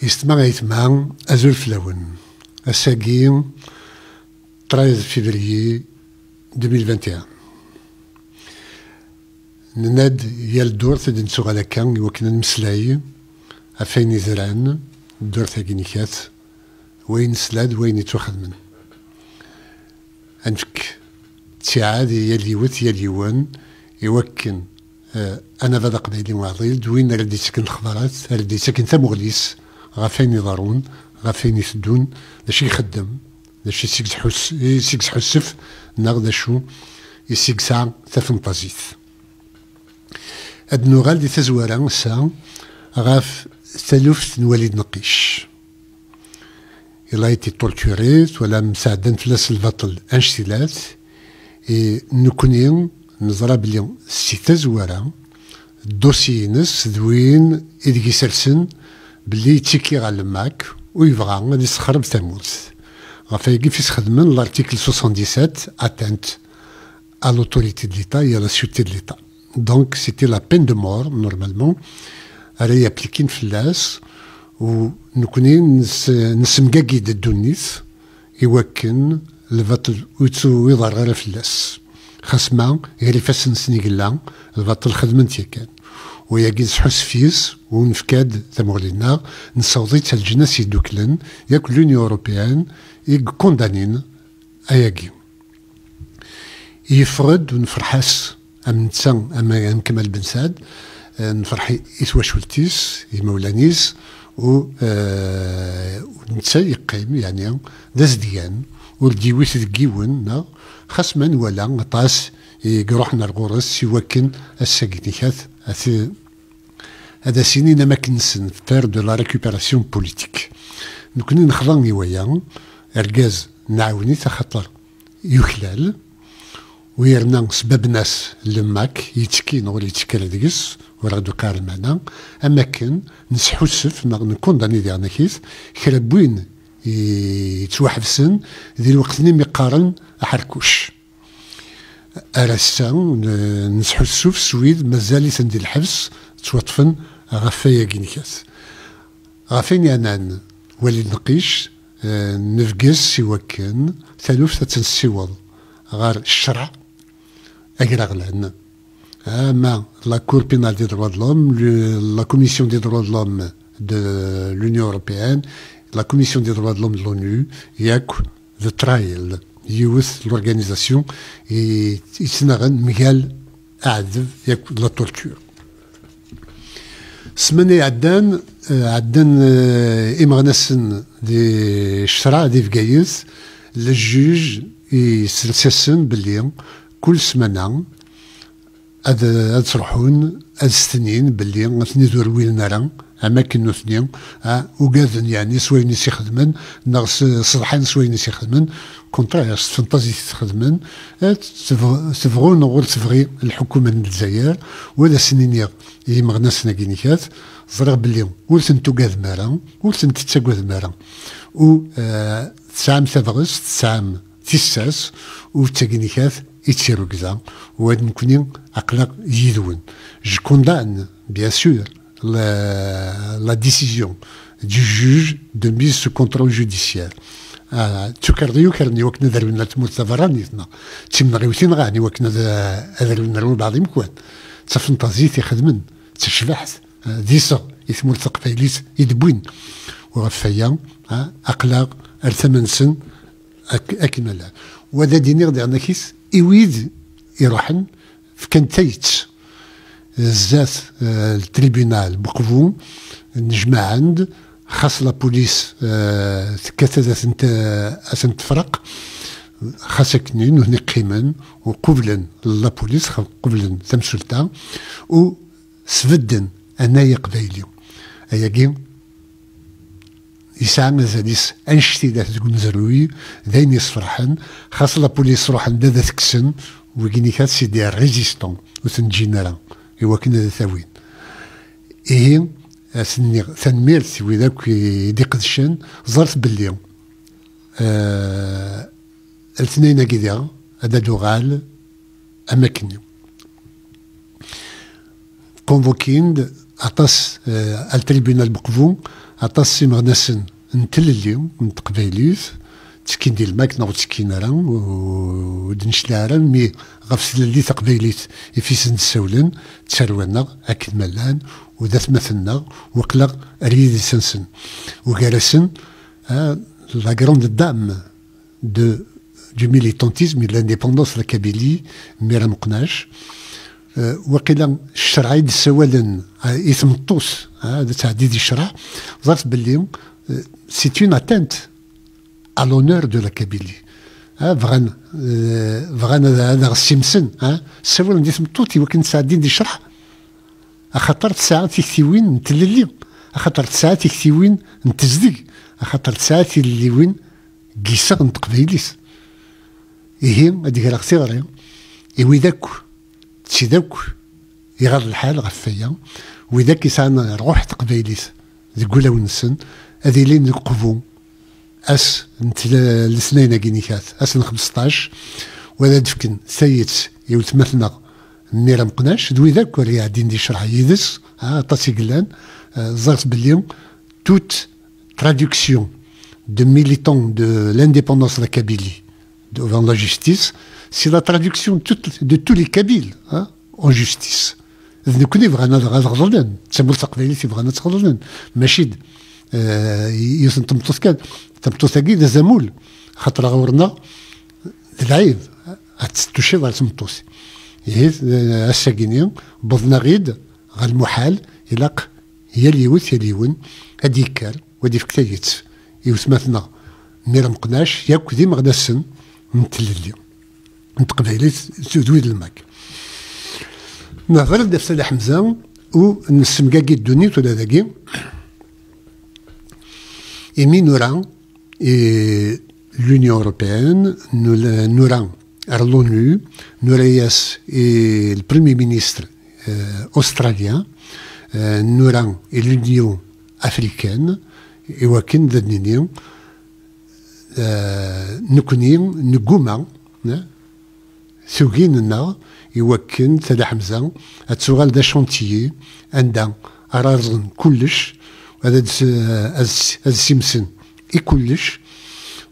يستمع يتمع أزول فلاون الساقي 13 فيفري 2021 نناد يال دور تد نسوغ على كان وكنا نمسلاي عفاين يزرعن الدور تاكي نيكات وين سلاد وين يتوخدمن أنفك تسعاد يالي وث يالي وان يوكن أنا فدا قبيلي معضيل دوين ردي سكن الخبرات ردي سكن ثمغليس غافين يضارون غافين يثدون داش يخدم داش يسيكس حسف ناغ داشو يسيكسا تفنطازيث هاد نوغال دي تزوارا سا غاف ثلوث نوليد نقيش إلا يتي تورتوريت ولا مساعدين فلاس البطل انشتلات نكونين نظرا بلي سي تزوارا الدوسي نس دوين إدكي سرسن بلي يتيكي على الماك ويبغى غادي يسخرب تاموت غافاكي فيس خدمن لارتيكل 77 atteinte à l'autorité de l'État et à la sûreté de l'État. Donc c'était la peine de mort normalement راهي ابليكين في اللاس ونكوني نسمكاكي الدونيث يوكن الباطل ويظهر غير في اللاس خاصما غير فاس نسنيكلا الباطل خدمنت كان وياكي نسحس فيس ونفكاد ثمغلينا نصوضي تاع الجناس يدوكلن ياك لونيو اوروبيان يكوندانين اياكي يفرد ونفرحاس ام نتا ام كمال بن سعد نفرحي يتواشولتيس يمولانيس ونتا يقيم يعني داز ديان ولديويت دكيون خاص من ولا طاس يروحنا الغرس يوكن الساكنيكات هذا سنين ما كنسن فير دو لا ريكوبيراسيون بوليتيك نكون نخضرني ويا الغاز نعاوني خاطر يخلال ويرنا سبب ناس لماك يتكين ولا يتكال ديكس ولا دو كار معنا اما كان نسحوسف نكونداني ديالنا كيف كربوين يتوحبسن ذي الوقت اللي ميقارن احركوش أرسا نسحوسو في السويد مازال يسندي الحبس توطفن غفايا كينيكاس غافين يانان وليد نقيش نفقس يوكن ثالوث تنسيوض غار الشرع أقرغلان أما لا كور بينال دي دروا دلوم لا كوميسيون دي دروا دلوم دو لونيون أوروبيان لا كوميسيون دي دروا دلوم دو لونو ياك ذا ترايل يوث لورغانيزاسيون يتناغن مجال أعذب ياك لا تورتور سمني عدان إمغنسن دي الشرع دي فقايث للجوج يسلسسن باللي كل سمانة هاد تروحون هاد السنين باللي غتني دور ويلنا راه أماكن نثنين وقاذن يعني سواء نسي خدمن ناغس صلحان سواء نسي خدمن كونترا فانتازي تخدمن تبغون غير تبغي الحكومة من الجزائر ولا سنين يمغناس ناكينيكات زرغ باللي ولسن توقاذ مارا ولسن تتاقوذ مارا و تسعام تبغس تسعام تساس و تاكينيكات يتسيرو كذا وهاد نكوني أقلق يدون جو كوندان بيان سور la décision du juge de mise sous contrôle judiciaire. تكرديو كرني وكنا دارونا المرتبة نيتنا تيمنا غيوتين غاني وكنا دارونا البعض مكوان تفنطازي تيخدمن تشبحث ديسا يثمر ثقفيليس يدبوين وغفايا أقلاق الثمن سن أكمل وذا دينير ديالنا كيس إويد يروحن في كان تايت زات التريبيونال بقفو نجمع عند خاص لا بوليس كثاثة أسن تفرق خاص كنين وهني قيمن وقبلا لا بوليس قبلا تمسلتا وسفدن أنايا قبايلي أياكي يسعى مازاليس أنشتي ذات تكون زروي ذين يصفرحن خاص لا بوليس روحن ذا تكسن وكيني كات سيدي ريزيستون وثنجينرا إوا كنا ذا ثاوين إيه ثنميرت وذاك يدي قدشان زرت باللي الاثنين كذا هذا دوغال أماكن كونفوكين عطاس التريبيونال بقفو عطاس سي مغناسن نتلليو نتقبايليث تسكين ديال الماكنة وتسكين راه ودنشلا راه مي غاف اللي تقبايليت يفيس نتساولن تسالونا أكيد ملان وذات مثلنا وقلا ريد سنسن وكارسن لا grande dame du militantisme et de l'indépendance de la Kabylie ميرا مقناش وقيلا الشرع يتساولن يثمطوس هذا تعديد الشرع ظرت باللي c'est une atteinte à l'honneur de la Kabylie فغان هذا السمسن ساولن يثمطوتي وكن تعديد دي الشرع أخطر ساعات يكتيوين نتللي أخطر ساعات يكتيوين نتزدق أخطر ساعات اللي وين قيسا نتقبيليس إيه هاديك راه صغيرة وإذاك تسيداك يغار الحال غفايا وإذاك يسعنا روح تقبيليس تقول ونسن هذي لين نقفو أس الاثنين كينيكات أس 15 وهذا دفكن سيد يوتمثلنا ميرا مقناش دوي ذاك وري عادين دي شرح يدس طاسي قلان زرت باليوم توت traduction de militants de l'indépendance de la Kabylie devant la justice, c'est la traduction de tous les Kabyles en justice. نكوني بغانا غزلان تسمو تقبيلي بغانا تغزلان ماشي يوسن تمطوس كان تمطوس كي زامول خاطر غورنا العيب تشي غير تمطوس الساكينيا بضنا غيد غا المحال يلاق هي اليوت هي اليون هادي كار ودي فكتايت يوسماتنا ميرا مقناش ياك ديما غدا السن نتللي نتقبايلي تزويد الماك نهضر دا سيدي حمزة ونسمكاكي الدنيا ولا ذاكي إمي نوران l'Union européenne, Nouran à l'ONU, Nourayas est le premier ministre australien, Nouran est l'Union africaine, et Wakin Dadninion, Nukunim, Nuguma, Sougin, et Wakin, Tada Hamzan, à Tsural da Chantier, Andan, Arazan Kullish, Ad Simpson, et Kullish,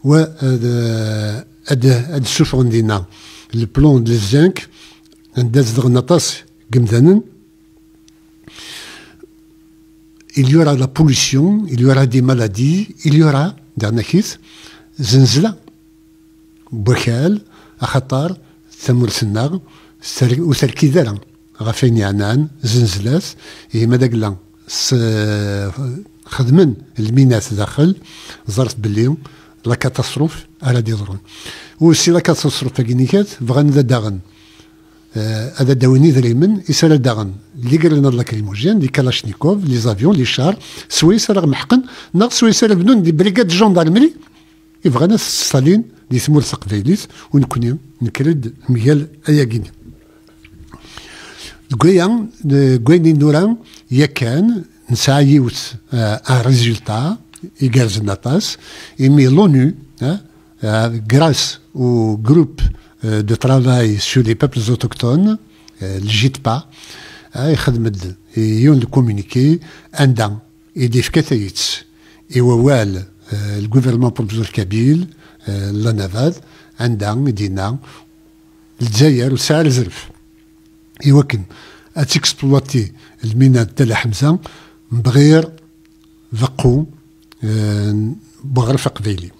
وهذا السوف عندنا البلون ديال الزنك نداز دغناطاس قمدانن il y aura la pollution, il y aura des maladies, il y aura درناكيس زنزلة بوكال أخطار ثمرسنا وسلكي ذرا غفيني عنان زنزلات إيما داكلا خدمن المينات داخل زرت بالليل لا كاتاستروف على دي ضرون وسي لا كاتاستروف كينيكات بغا ندا داغن هذا داوني دريمن يسال داغن اللي قال لنا لاكريموجين دي كالاشنيكوف لي زافيون لي شار سويسرا راه محقن ناق سويسرا بنون دي بريغاد جوندارمري يبغانا ستالين دي ثمور تقبيليت ونكون نكرد ميال اياكين كويني نوران يا كان نسعى يوت ان ريزولتا يجارز النطاس إمي لونو grâce au groupe de travail sur les peuples autochtones le JITPA يخدم يون دو كومونيكي عندها يدي فكاثيت يوال الجوفرمون بروفيسور كابيل لا نافاد عندها مدينة الجزائر وسعر زرف يوكن اتيكسبلواتي الميناء تاع حمزة بغير فقو بغرفة قبيلي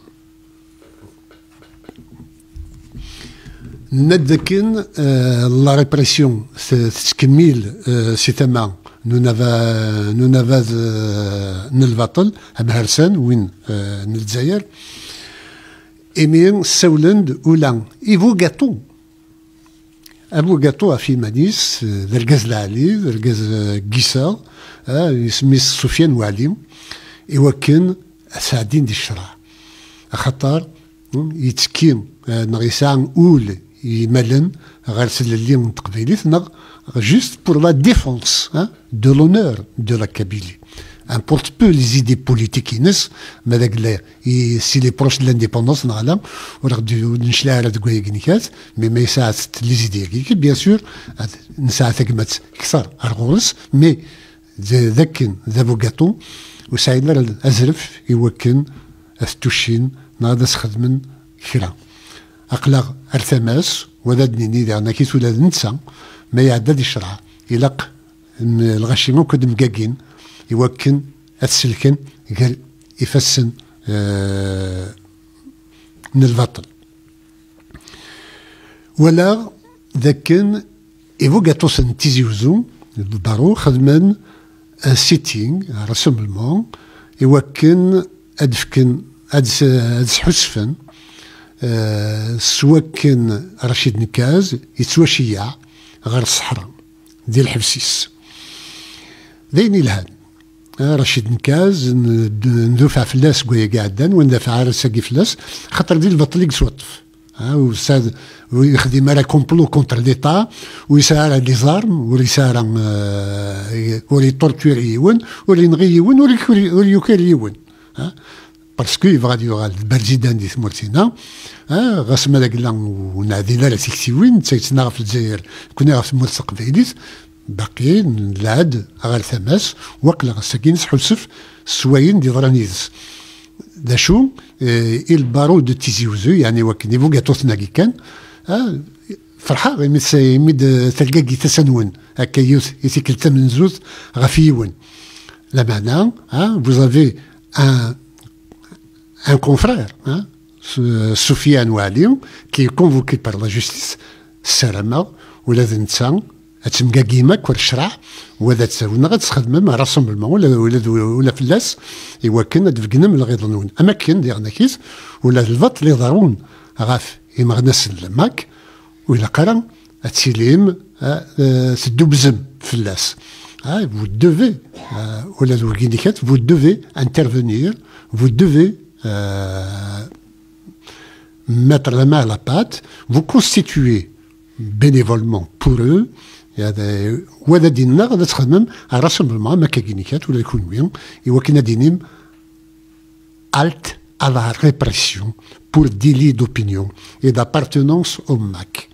ندكن لا ريبريسيون تكميل سي تما نونافاز نلبطل هرسان وين نلزاير إمين سولند ولا إيفو غاتو أبو غاتو في مانيس ذا الغاز العالي ذا الغاز كيسا يسمي سفيان وعلي إوكن ساعدين دي الشرع خطر يتكين نغيسان أول يملن غير اللي من تقبيليت نغ juste pour la défense de l'honneur de la Kabylie. Importe peu les idées politiques inès, mais s'il est proche de l'indépendance, mais ça les idées bien sûr, ça mais ذاك ذا بوغاتو وسايدنا الازرف يوكن التوشين ناض خدمن كرا اقلق ارتماس وذا دنيني ذا نكيت ولا ننسى ما يعدى دي الشرع يلق الغشيمون كد مكاكين يوكن السلكن قال يفسن من البطل ولا ذاكن يبوغاتو سنتيزيوزو البارو خدمان ان سيتينغ راسمبلمون يوكن ادفكن ادسحسفن سواكن رشيد نكاز يتواشيع غير الصحراء ديال الحبسيس دايني الهان رشيد نكاز ندفع فلاس كويا قاعدان وندفع عرساكي فلاس خاطر ديال البطل يسوطف وستاد ويخدم على كومبلو كونتر ليطا ويسار لي زارم ويسار ولي تورتور يون ولي نغي يون ولي يوكل يون باسكو يبغى يوغال البرزيدان دي ثمورتينا غاسما داك لا ونادي لا سيكسي وين تسيتنا في الجزائر كنا في المرت القبيليت باقيين العاد غير ثماس وقلا غساكين حسف سواين دي ضرانيز داشو البارو دو تيزي وزو يعني وكني فوق توثنا كان فرحه يمد تلقاكي تسنون هكا يثيكل ثمن زوز غفيون لا معنى vous avez un confrère Soufiane Ouali qui est convoqué par la justice Sarama ولا ذنسان تمكاكيما كور الشرع وهذا تساوينا غتخدم مع راسمبلمون ولا فلاس يوكن دفقنا من الغيظ نون اما كاين ديالنا كيس ولا البط اللي ضرون غاف يمغنس الماك ولا قرا تسيليم تدو بزم فلاس vous devez ولا الوكينيكات vous devez intervenir vous devez mettre la main à la pâte vous constituez bénévolement pour eux وهذا ديننا غادا تخدم على راسمبلمون ما كاينيكات ولا يكون وين يوكنا دينيم halt à la répression pour délit d'opinion et d'appartenance au MAC.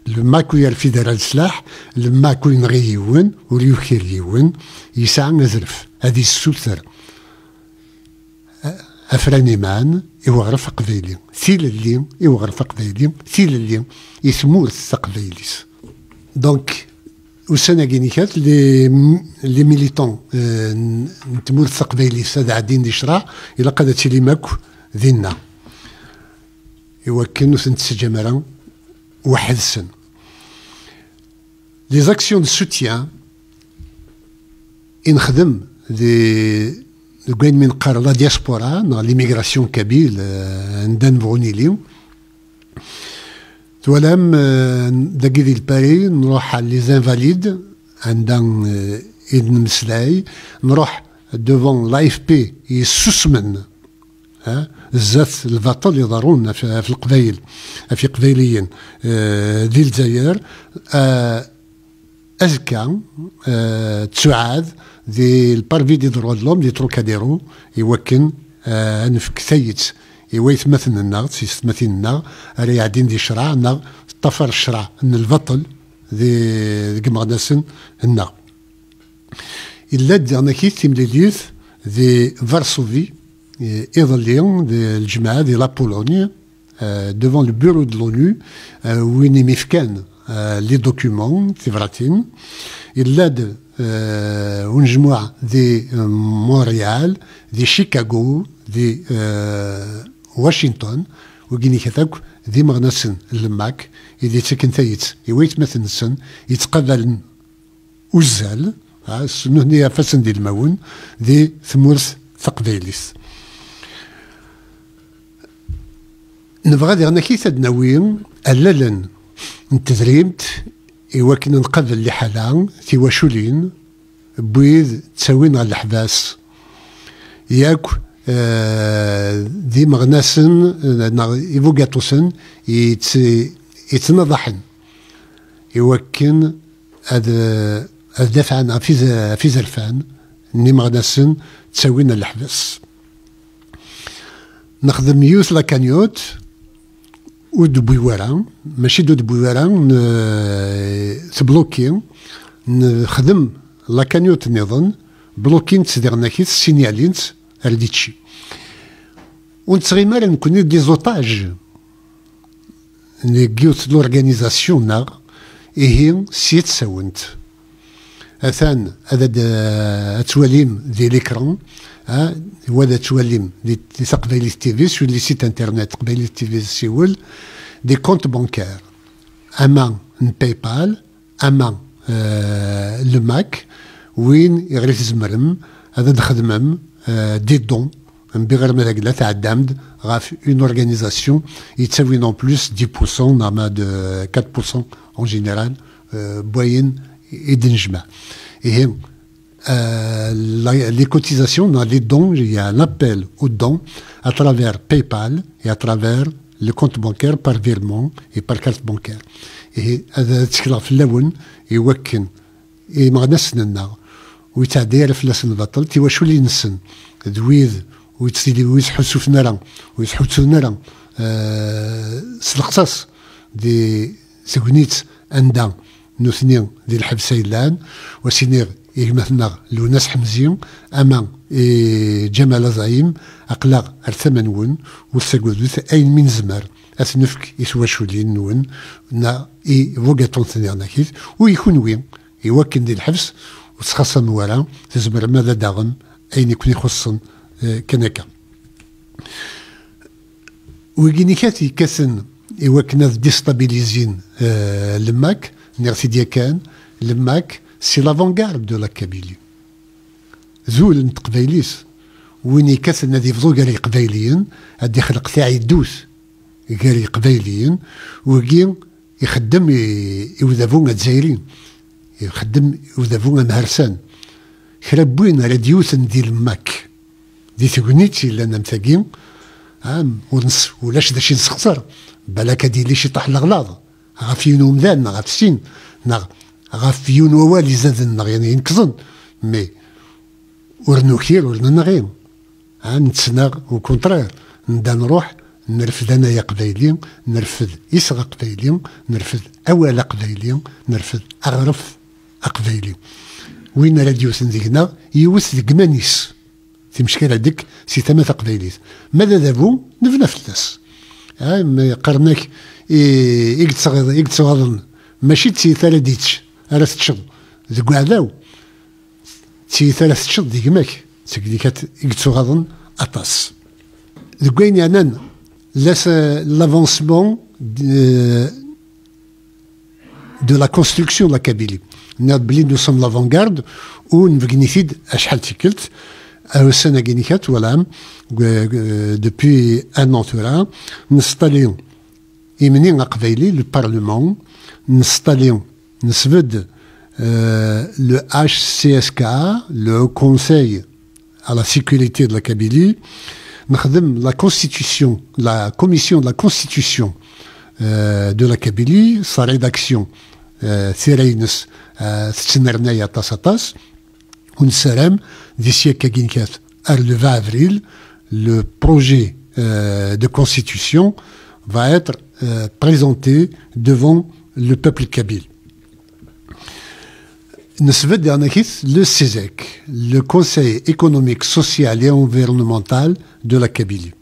Le MAC ويا الفيدرال سلاح الماك وين غيون وليوكير يون يسعى نزرف هذه السلطر أفراني مان يوغرف قبيلي ثيل اللي يوغرف قبيلي ثيل اللي يثمورث قبيليس دونك وسنة كينيكات لي ميليتون نتمورث قبيليس هذا عادين دي شرع إلا قادة تيلي ماكو ذينا يوكن وثنتسجمرا واحد سن لي زاكسيون دو سوتيان نخدم دي كاين من قار لا دياسبورا نا ليميغراسيون كابيل ندان بغونيليو تولام داكي ديال باري نروح على لي زانفاليد عندنا إذن مسلاي نروح دوفون لا اف بي يسسمن الزات البطل يضرون في القبايل في قبايليين ديال الجزائر أزكى تسعاد دي البارفي دي دروا لوم دي تروكاديرو يوكن نفك ثيت يويت مثلا النغ سيستمثل النغ راه قاعدين دي شرع النغ طفر الشرع ان البطل دي كمغناسن النغ الا ديرنا كيف تيمليليث دي فارسوفي ايضا دي الجماعه دي لابولونيا devant le bureau de l'ONU وين ميفكان لي دوكيومون تيفراتين الا ونجموع دي مونريال دي شيكاغو دي واشنطن وكيني كذاك ذي مغنسن الماك إذا تكن ثايت يويت مثل نسن يتقبل وزال هني فاسن دي المون ذي ثمورث ثقبيليس نبغى ديرنا كي تدناوين أللا نتدريمت إواكن نقبل لحالا تيواشولين بويذ تساوين على الحباس ياك ذي مغناسن يفوقاتوسن يتنضحن يوكن هذا دافع عن في زرفان ني مغناسن تساوين الحبس نخدم يوث لاكانيوت ود بويوارا ماشي دود بويوارا تبلوكي نخدم لاكانيوت نظن بلوكين تسديرنا كيس سينيالينت رديتشي ونتغيمر نكون دي زوتاج نجيوت لورغانيزاسيون نا إيه سيت ساونت أثان هذا تواليم دي ليكران وهذا تواليم دي تقبيلي تيفي سو لي سيت انترنت قبيلي تيفي سيول دي كونت بانكار اما باي بال اما لو ماك وين يغري تزمرم هذا نخدمم دي دون بغير ما لا تعدمد غاف اون اورغانيزاسيون يتساوي نون بلوس 10% نعما دو 4% en général بوين يدنجمع et les cotisations dans les dons, il y a un appel aux dons à travers PayPal et à travers le compte bancaire par virement et par carte bancaire. Et هذا تشكل في اللون يوكن ما نسننا ويتعدير في لسن البطل تيواشو لي نسن دويذ ويتحسوا في نرى ويتحسوا نرى سلقصاص دي سكونيت أندا نثنين دي الحبسين لان وسينير مثلنا لوناس حمزيون اما جمال زعيم اقلاق الثمنون والساقودوث اين من زمر اثنفك يسواشولين نون نا فوقاتون ثنيرنا كيف ويكون وين يوكن دي الحبس وتخصم ورا تزمر ماذا داغم اين يكون يخصن كنكا ويجينيكاتي كاسن يوكنا ديستابيليزين لماك نيرتي ديكان لماك سي لافونغارد دو لا كابيلي زول نتقبايليس وين يكاثر نادي فضو قاري قبايليين هادي خلق تاعي دوس قاري قبايليين وكي يخدم يوذافون الجزائريين يخدم يوذافون مهرسان خراب بوين على ديوث ندير ماك دي تغنيتي لنا متاقين ونص ولاش داشي نسخسر بالك هادي ليش يطيح الغلاظ غافيون مذان غافسين غافيون ووالي زادن يعني ينكزن مي ورنو كير ورنا نغيم نتسنى وكونترير ندا نروح نرفد انايا قبايلي نرفد يسغى قبايلي نرفد اوال قبايلي نرفد اغرف قبايلي وين راديو سنديكنا يوث ديك في مشكله ديك سي ثمث قبايليت ماذا ذابو نفنا فلاس قرناك يقتصغضن ماشي تسي ثلاثيتش على تشد ذك عداو تسي ثلاث تشد ديك ماك تكنيكات يقتصغضن اطاس ذك وين يعني l'avancement de la construction de la Kabylie. Nous sommes l'avant-garde où nous avons depuis un an, nous installons le Parlement, nous installons le HCSK, le Conseil à la sécurité de la Kabylie, la Constitution, la Commission de la Constitution de la Kabylie, sa rédaction, Thérènes, Tsenerneya Tassatas, Unserem, d'ici à Kaginkat, le 20 avril, le projet de Constitution va être présenté devant le peuple kabyle. Le CESEC, le Conseil économique, social et environnemental de la Kabylie.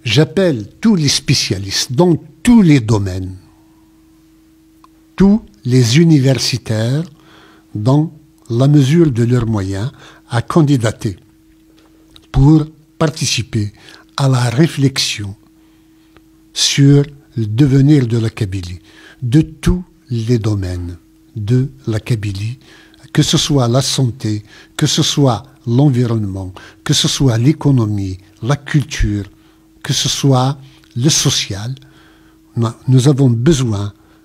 J'appelle tous les spécialistes dans tous les domaines, tous les universitaires, dans la mesure de leurs moyens, à candidater pour participer à la réflexion sur le devenir de la Kabylie, de tous les domaines de la Kabylie, que ce soit la santé, que ce soit l'environnement, que ce soit l'économie, la culture, que ce soit le social. Nous avons besoin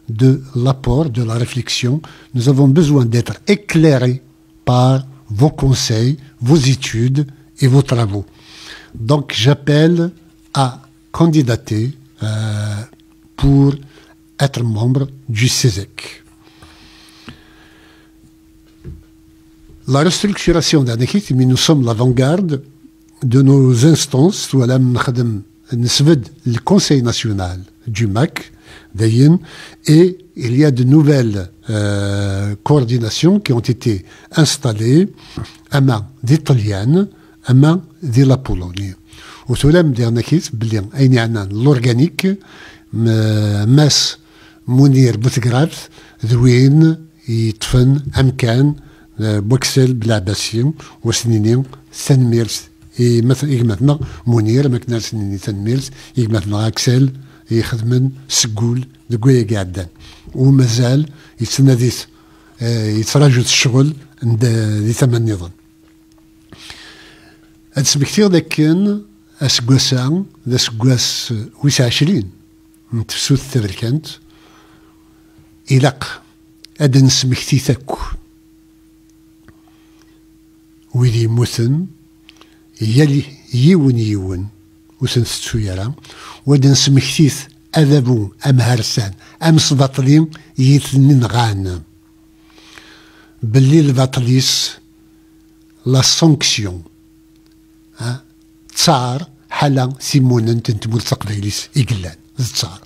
de l'apport, de la réflexion. Nous avons besoin d'être éclairés par vos conseils, vos études et vos travaux. Donc j'appelle à candidater pour être membre du CESEC. La restructuration d'Anakit, mais nous sommes l'avant-garde de nos instances, le Conseil national du MAC, et il y a de nouvelles coordinations qui ont été installées, à main des Italiennes, à main de la Pologne. Au Solam d'Anakit, l'organique, Mas Mounir Boutgraf, Douin, يطفن أمكان بوكسل بالعباسيم وسنيني سان ميرس مثلا يجمعنا منير ما كنا سنيني سان ميرس يجمعنا أكسل يخدمن سقول دقوية قاعدان ومازال يتسنى ديس يتراجع الشغل دي ثمان نظام هاد سبكتير لكن أسقواسا ذا سقواس ويس 20 نتفسوت التبركانت إلاق هاد نسمكتي ثاكو ويلي موثن يلي يون وسنستو يرى واد نسمكتيث أذبو أم هرسان أم صباطلين يثنين غان باللي الباطليس لا سانكسيون تصار حالا سيمونا تنتمول تقبيليس إقلان تصار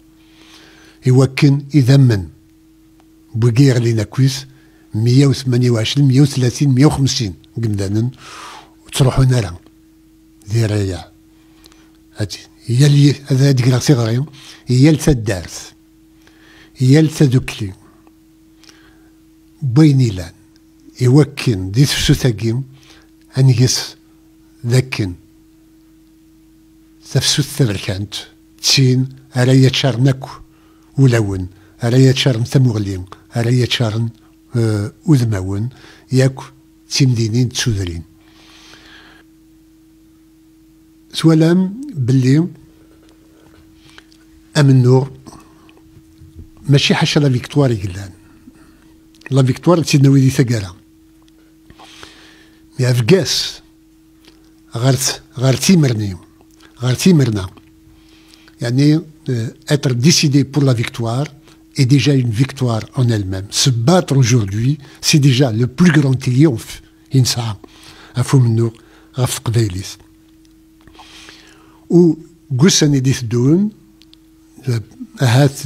يوكن إذا من بوغير لينا كويس 128 130 150 قمدانا وتروحوا نرى ذرايا هادي هي اللي هذا ديك صغيرين هي اللي تدارس هي اللي تدوكلي بوينيلان يوكن ديت في سوتاكيم انيس ذاكن تفسوت ثبركانت تسين أرايا تشارناكو ولون أرايا تشارن ثمغلين أرايا تشارن أذماون ياكو تيمدينين تسودرين سوالام باللي أمنو ماشي حاشا لا فيكتوار يقلان لا فيكتوار تسيدنا ويدي ثقالا مي أفقاس غار تيمرنا يعني être décidé pour la victoire est déjà une victoire en elle-même. Se battre aujourd'hui, c'est déjà le plus grand triomphe. Insa, afumno, rafq dailis. Ou Goussan edith doun,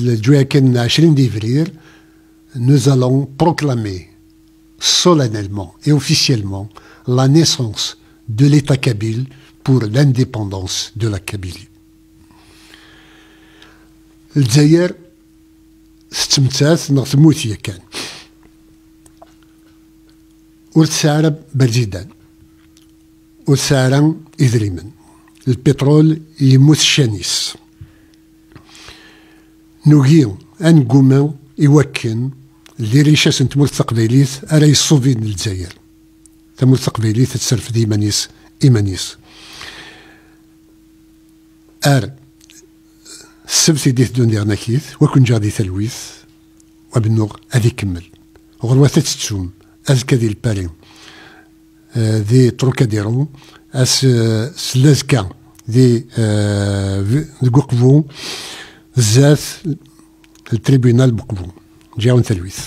le juaken 20 février, nous allons proclamer solennellement et officiellement la naissance de l'État kabyle pour l'indépendance de la Kabylie. الجزائر ستمتاث نغتموت هي كان ورتسارب برجيدان ورتسارن إذريمن البترول يموت شانيس نوغيو أنقوما يوكن اللي ريشاس تمورت تقبيليث أرا يصوفين الجزائر تمورت تقبيليث تسرف ديمانيس إيمانيس السبت ديت دون ديرناكيث وكن جادي ثلويث وبنوغ أذي كمل غروات تتسوم أزكا دي الباري دي تروكاديرو أس سلازكا دي قوقفو زاث التريبيونال بقفو جاون ثلويث